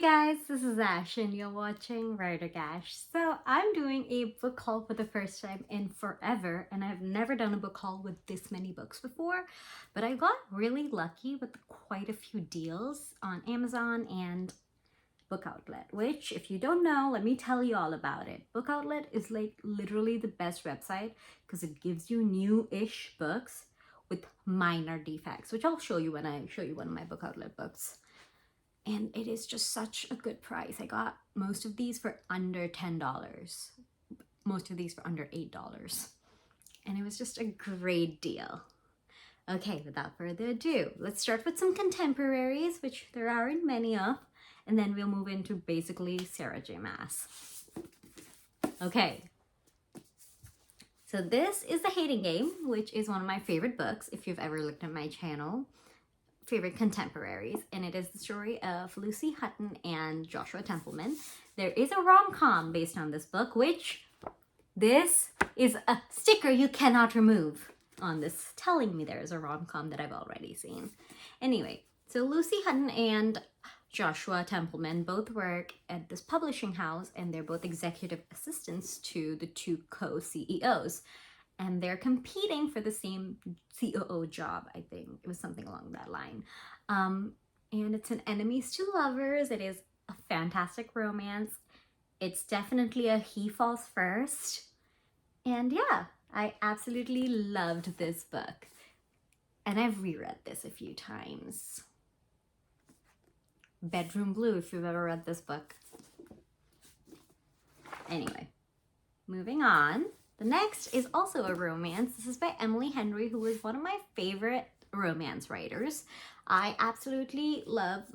Guys, this is Ash and you're watching WriterGAsh. So I'm doing a book haul for the first time in forever, and I've never done a book haul with this many books before, but I got really lucky with quite a few deals on Amazon and Book Outlet, which if you don't know, let me tell you all about it. Book Outlet is like literally the best website because it gives you new-ish books with minor defects, which I'll show you when I show you one of my Book Outlet books. And it is just such a good price. I got most of these for under $10. Most of these for under $8. And it was just a great deal. Okay, without further ado, let's start with some contemporaries, which there aren't many of, and then we'll move into basically Sarah J. Maas. Okay. So this is The Hating Game, which is one of my favorite books, if you've ever looked at my channel. Favorite contemporaries, and it is the story of Lucy Hutton and Joshua Templeman. There is a rom-com based on this book, which this is a sticker you cannot remove on this, telling me there is a rom-com that I've already seen. Anyway, so Lucy Hutton and Joshua Templeman both work at this publishing house, and they're both executive assistants to the two co-CEOs. And they're competing for the same COO job, I think. It was something along that line. And it's an enemies to lovers. It is a fantastic romance. It's definitely a he falls first. And yeah, I absolutely loved this book. And I've reread this a few times. Bedroom Blue, if you've ever read this book. Anyway, moving on. The next is also a romance. This is by Emily Henry, who is one of my favorite romance writers. I absolutely love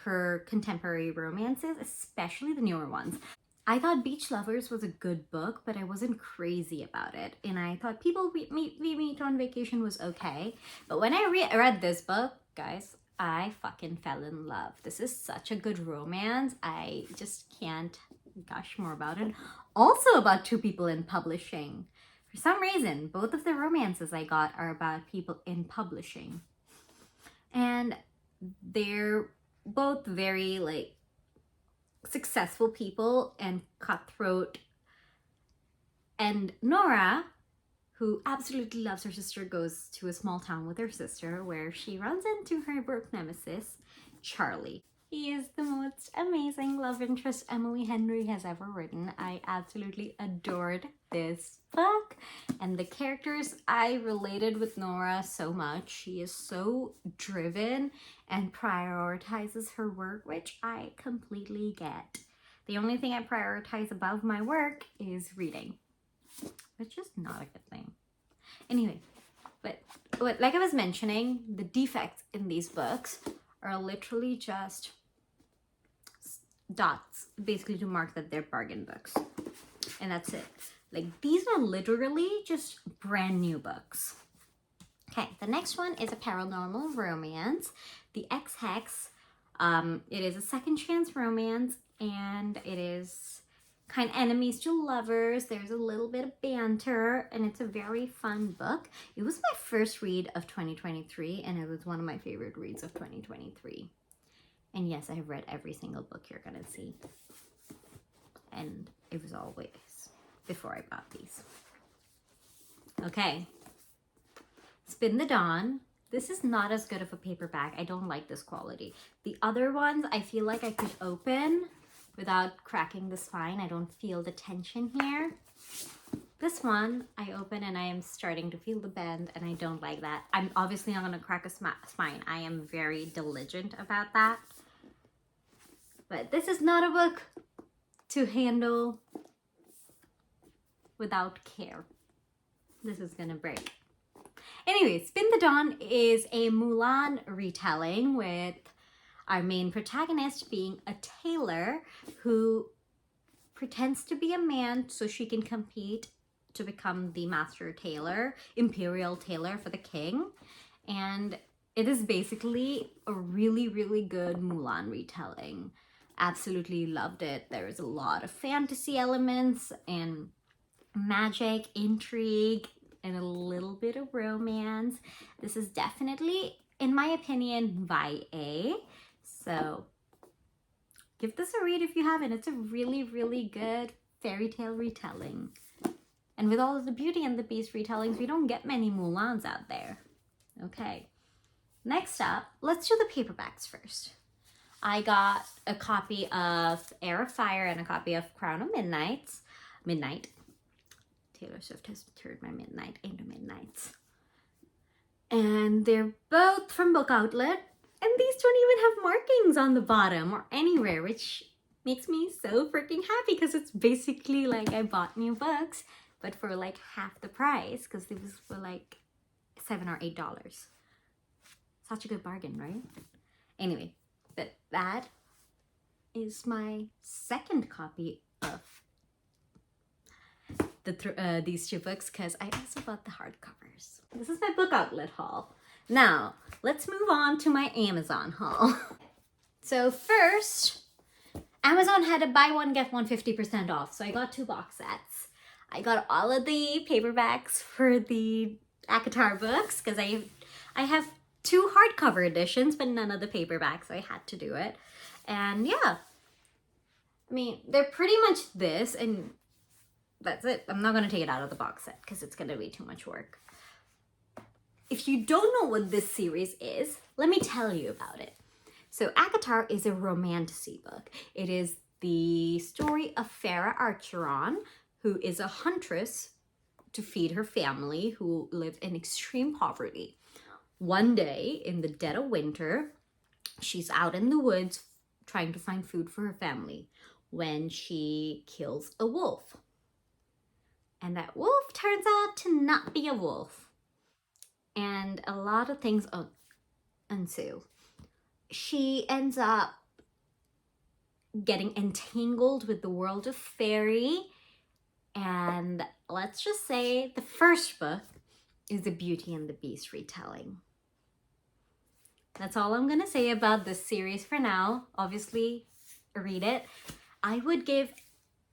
her contemporary romances, especially the newer ones. I thought Beach Lovers was a good book, but I wasn't crazy about it. And I thought People We Meet on Vacation was okay. But when I read this book, guys, I fucking fell in love. This is such a good romance. I just can't gush more about it. Also about two people in publishing. For some reason, both of the romances I got are about people in publishing. And they're both very successful people and cutthroat. And Nora, who absolutely loves her sister, goes to a small town with her sister where she runs into her work nemesis, Charlie. He is the most amazing love interest Emily Henry has ever written. I absolutely adored this book. And the characters, I related with Nora so much. She is so driven and prioritizes her work, which I completely get. The only thing I prioritize above my work is reading, which is not a good thing. Anyway, but like I was mentioning, the defects in these books are literally just dots, basically to mark that they're bargain books. And that's it. These are literally just brand new books. Okay, the next one is a paranormal romance, The Ex-Hex. It is a second chance romance, and it is kind of enemies to lovers. There's a little bit of banter, and it's a very fun book. It was my first read of 2023, and it was one of my favorite reads of 2023. And yes, I have read every single book you're gonna see. And it was always before I bought these. Okay. Spin the Dawn. This is not as good of a paperback. I don't like this quality. The other ones, I feel like I could open without cracking the spine. I don't feel the tension here. This one, I open and I am starting to feel the bend, and I don't like that. I'm obviously not gonna crack a spine. I am very diligent about that. But this is not a book to handle without care. This is gonna break. Anyway, Spin the Dawn is a Mulan retelling with our main protagonist being a tailor who pretends to be a man so she can compete to become the master tailor, imperial tailor for the king. And it is basically a really, really good Mulan retelling. Absolutely loved it. There's a lot of fantasy elements and magic, intrigue, and a little bit of romance. This is definitely, in my opinion, YA. So give this a read if you haven't. It's a really, really good fairy tale retelling. And with all of the Beauty and the Beast retellings, we don't get many Mulans out there. Okay. Next up, let's do the paperbacks first. I got a copy of Air of Fire and a copy of Crown of Midnight. Taylor Swift has turned my midnight into midnights. And they're both from Book Outlet. And these don't even have markings on the bottom or anywhere, which makes me so freaking happy because it's basically like I bought new books, but for like half the price because it was for like $7 or $8. Such a good bargain, right? Anyway, but that is my second copy of these two books because I also bought the hardcovers. This is my Book Outlet haul. Now, let's move on to my Amazon haul. So first, Amazon had a buy one, get one 50% off. So I got 2 box sets. I got all of the paperbacks for the ACOTAR books because I have 2 hardcover editions, but none of the paperbacks, so I had to do it. And yeah, I mean, they're pretty much this, and that's it. I'm not going to take it out of the box set because it's going to be too much work. If you don't know what this series is, let me tell you about it. So ACOTAR is a romantasy book. It is the story of Farah Archeron, who is a huntress to feed her family who live in extreme poverty. One day in the dead of winter, she's out in the woods trying to find food for her family when she kills a wolf. And that wolf turns out to not be a wolf. And a lot of things ensue. She ends up getting entangled with the world of fairy. And let's just say the first book is the Beauty and the Beast retelling. That's all I'm going to say about this series for now. Obviously, read it. I would give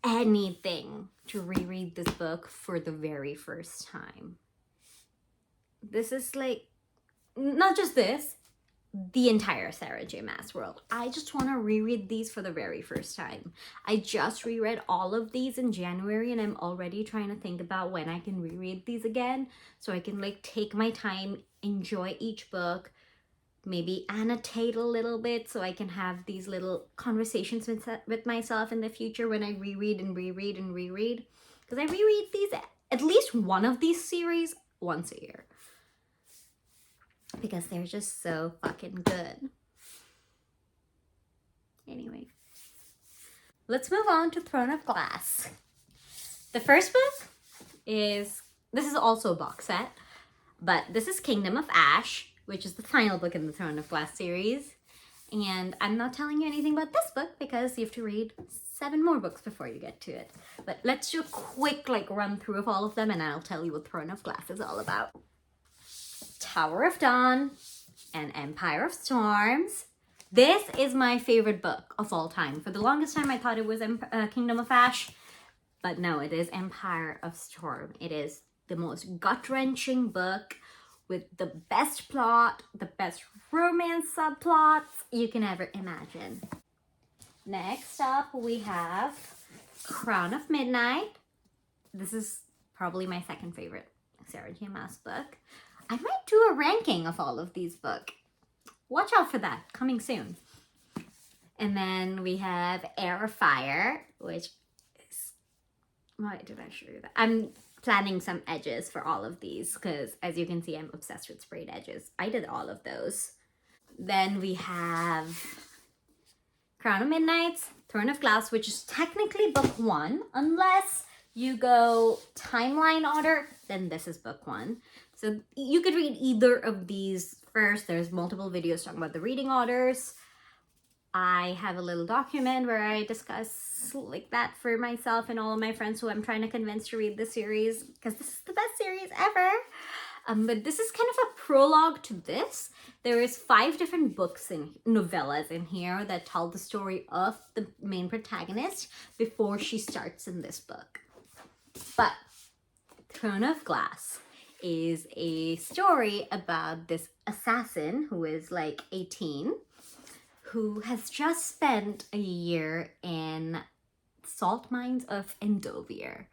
anything to reread this book for the very first time. This is like, not just this, the entire Sarah J. Maas world. I just want to reread these for the very first time. I just reread all of these in January and I'm already trying to think about when I can reread these again so I can like take my time, enjoy each book, maybe annotate a little bit so I can have these little conversations with myself in the future when I reread and reread and reread. Because I reread these, at least one of these series, once a year. Because they're just so fucking good. Anyway, let's move on to Throne of Glass. The first book is, this is also a box set, but this is Kingdom of Ash, which is the final book in the Throne of Glass series. And I'm not telling you anything about this book because you have to read 7 more books before you get to it. But let's do a quick run through of all of them and I'll tell you what Throne of Glass is all about. Tower of Dawn and Empire of Storms. This is my favorite book of all time. For the longest time I thought it was Kingdom of Ash, but no, it is Empire of Storm. It is the most gut-wrenching book with the best plot, the best romance subplots you can ever imagine. Next up we have Crown of Midnight. This is probably my second favorite Sarah J. Maas book. I might do a ranking of all of these books. Watch out for that, coming soon. And then we have Air of Fire, which is, why did I show you that? I'm planning some edges for all of these because as you can see, I'm obsessed with sprayed edges. I did all of those. Then we have Crown of Midnight, Throne of Glass, which is technically book 1, unless you go timeline order, then this is book 1. So you could read either of these first. There's multiple videos talking about the reading orders. I have a little document where I discuss like that for myself and all of my friends who I'm trying to convince to read the series because this is the best series ever. But this is kind of a prologue to this. There is 5 different books and novellas in here that tell the story of the main protagonist before she starts in this book. But Throne of Glass is a story about this assassin who is like 18, who has just spent a year in salt mines of Endovir.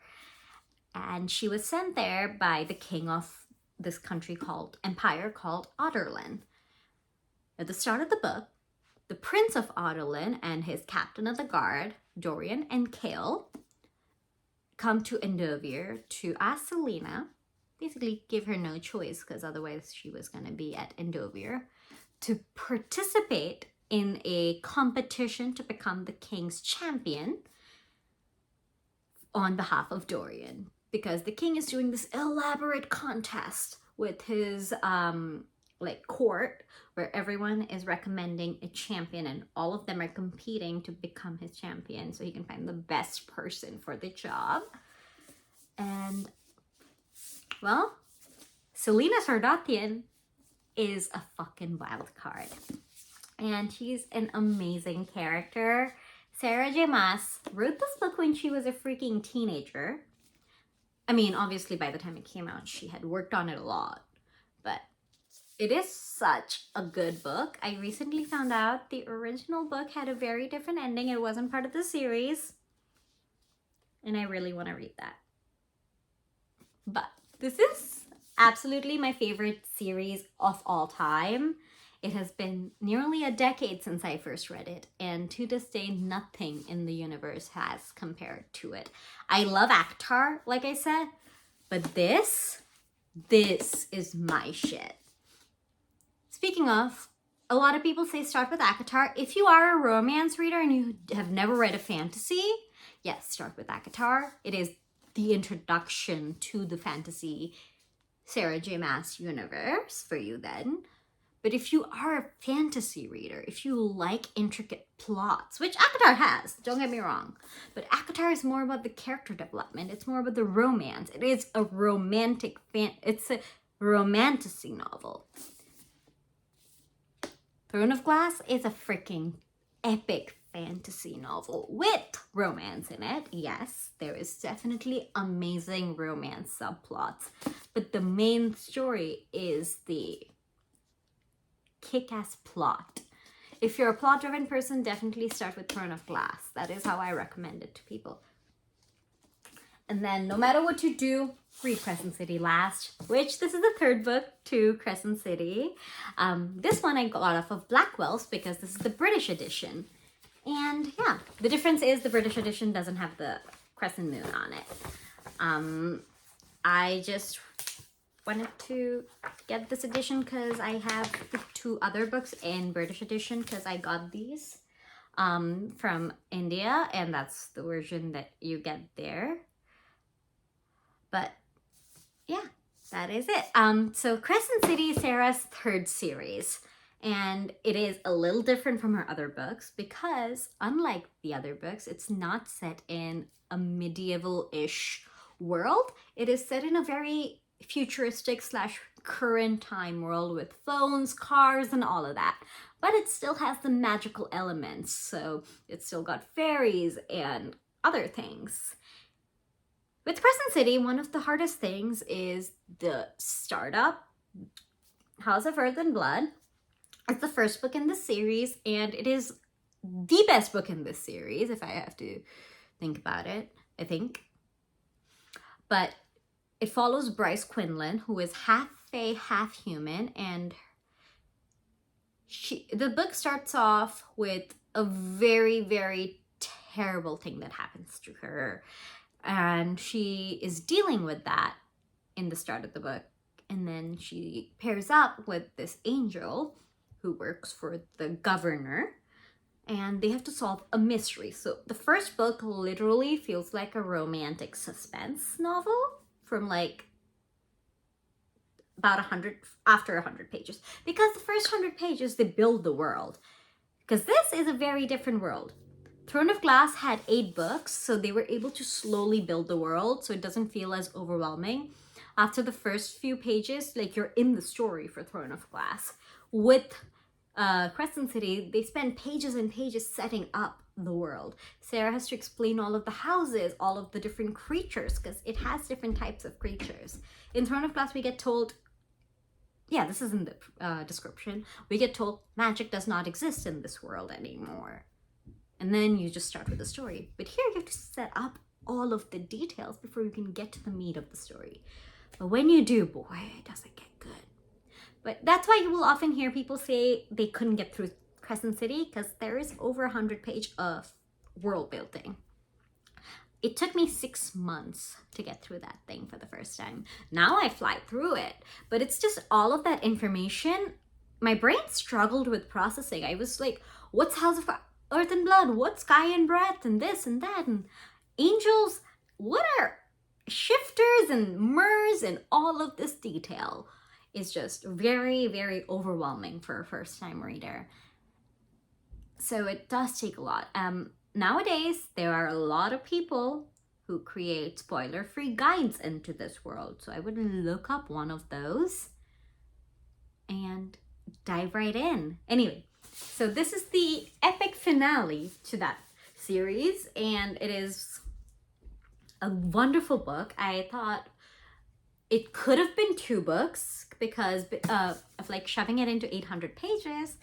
And she was sent there by the king of this country called empire called Otterlin. At the start of the book, the Prince of Otterlin and his captain of the guard, Dorian and Kale, come to Endovir to ask Selena, basically give her no choice because otherwise she was going to be at Endovir, to participate in a competition to become the king's champion on behalf of Dorian. Because the king is doing this elaborate contest with his court where everyone is recommending a champion and all of them are competing to become his champion so he can find the best person for the job. And well, Selena Sardathian is a fucking wild card. And she's an amazing character. Sarah J. Maas wrote this book when she was a freaking teenager. I mean, obviously by the time it came out, she had worked on it a lot. But it is such a good book. I recently found out the original book had a very different ending. It wasn't part of the series. And I really want to read that. But this is absolutely my favorite series of all time. It has been nearly a decade since I first read it, and to this day, nothing in the universe has compared to it. I love ACOTAR, like I said, but this is my shit. Speaking of, a lot of people say start with ACOTAR. If you are a romance reader and you have never read a fantasy, yes, start with ACOTAR. It is the introduction to the fantasy Sarah J. Maas universe for you then. But if you are a fantasy reader, if you like intricate plots, which ACOTAR has, don't get me wrong, but ACOTAR is more about the character development. It's more about the romance. It is a romantic it's a romantasy novel. Throne of Glass is a freaking epic fantasy novel with romance in it. Yes, there is definitely amazing romance subplots, but the main story is the kick-ass plot. If you're a plot-driven person, definitely start with Throne of Glass. That is how I recommend it to people. And then no matter what you do, read Crescent City last, which this is the third book to Crescent City. This one I got off of Blackwell's because this is the British edition. And yeah, the difference is the British edition doesn't have the crescent moon on it. I just wanted to get this edition because I have the two other books in British edition because I got these from India, and that's the version that you get there. But yeah, that is it. So Crescent City is Sarah's third series, and it is a little different from her other books because unlike the other books, it's not set in a medieval-ish world. It is set in a very futuristic / current time world with phones, cars, and all of that. But it still has the magical elements, so it's still got fairies and other things. With Crescent City, one of the hardest things is the startup. House of Earth and Blood. It's the first book in the series, and it is the best book in this series, if I have to think about it, I think. But it follows Bryce Quinlan, who is half fae, half human, and the book starts off with a very, very terrible thing that happens to her. And she is dealing with that in the start of the book. And then she pairs up with this angel who works for the governor, and they have to solve a mystery. So the first book literally feels like a romantic suspense novel from like about 100, after 100 pages. Because the first 100 pages, they build the world. Because this is a very different world. Throne of Glass had 8 books, so they were able to slowly build the world, so it doesn't feel as overwhelming. After the first few pages, like you're in the story for Throne of Glass. With Crescent City, they spend pages and pages setting up the world. Sarah has to explain all of the houses, all of the different creatures, because it has different types of creatures. In Throne of Glass, we get told, yeah, this is in the description. We get told magic does not exist in this world anymore. And then you just start with the story. But here you have to set up all of the details before you can get to the meat of the story. But when you do, boy, it doesn't get good. But that's why you will often hear people say they couldn't get through Crescent City, because there is over 100 pages of world building. It took me 6 months to get through that thing for the first time. Now I fly through it, but it's just all of that information. My brain struggled with processing. I was like, what's House of Earth and Blood? What's Sky and Breath? And this and that. And angels? What are shifters and mers? And all of this detail is just very, very overwhelming for a first-time reader. So it does take a lot. Nowadays, there are a lot of people who create spoiler-free guides into this world. So I would look up one of those and dive right in. Anyway, so this is the epic finale to that series, and it is a wonderful book. I thought it could have been 2 books because of like shoving it into 800 pages.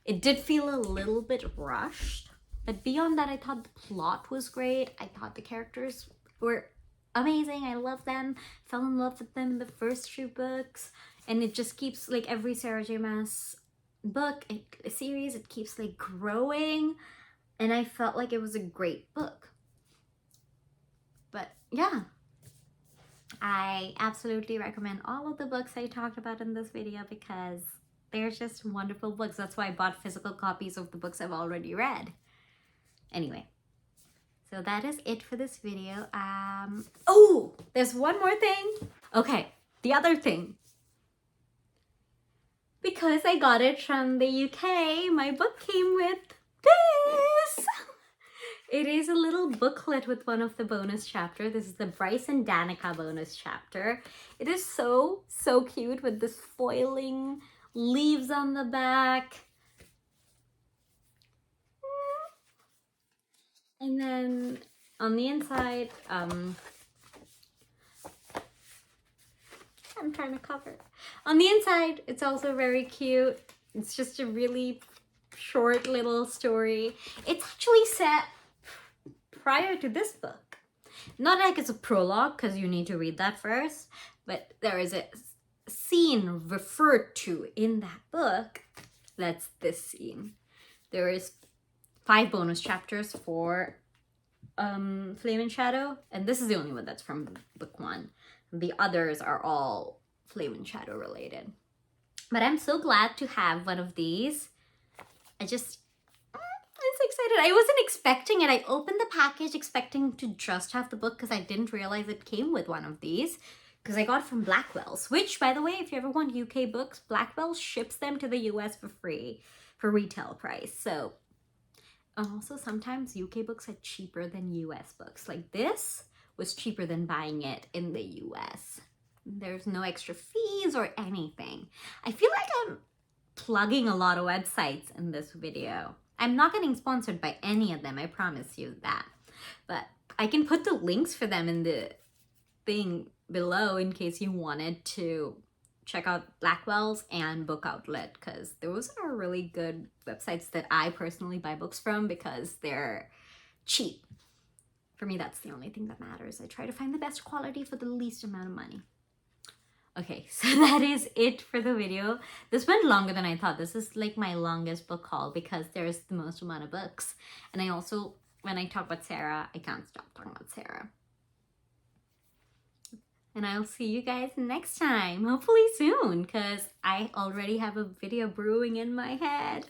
It did feel a little bit rushed. But beyond that, I thought the plot was great. I thought the characters were amazing. I love them. Fell in love with them in the first 2 books. And it just keeps, like every Sarah J Maas book, series, it keeps like growing. And I felt like it was a great book. But yeah, I absolutely recommend all of the books I talked about in this video because they're just wonderful books. That's why I bought physical copies of the books I've already read. Anyway, so that is it for this video. Oh, there's one more thing. Okay, the other thing. Because I got it from the UK, my book came with this. It is a little booklet with one of the bonus chapters. This is the Bryce and Danica bonus chapter. It is so, so cute with this foiling leaves on the back. And then on the inside, I'm trying to cover it. On the inside, it's also very cute. It's just a really short little story. It's actually set prior to this book. Not like it's a prologue, because you need to read that first, but there is a scene referred to in that book. That's this scene. There is 5 bonus chapters for Flame and Shadow, and this is the only one that's from book 1. The others are all Flame and Shadow related. But I'm so glad to have one of these. I'm so excited. I wasn't expecting it. I opened the package expecting to just have the book because I didn't realize it came with one of these. Because I got it from Blackwell's, which, by the way, if you ever want UK books, Blackwell ships them to the US for free for retail price. So also, sometimes UK books are cheaper than US books. Like this was cheaper than buying it in the US. There's no extra fees or anything. I feel like I'm plugging a lot of websites in this video. I'm not getting sponsored by any of them, I promise you that. But I can put the links for them in the thing below in case you wanted to check out Blackwell's and Book Outlet, because those are really good websites that I personally buy books from because they're cheap. For me, that's the only thing that matters. I try to find the best quality for the least amount of money. Okay, so that is it for the video. This went longer than I thought. This is like my longest book haul because there's the most amount of books. And I also, when I talk about Sarah, I can't stop talking about Sarah. And I'll see you guys next time, hopefully soon, because I already have a video brewing in my head.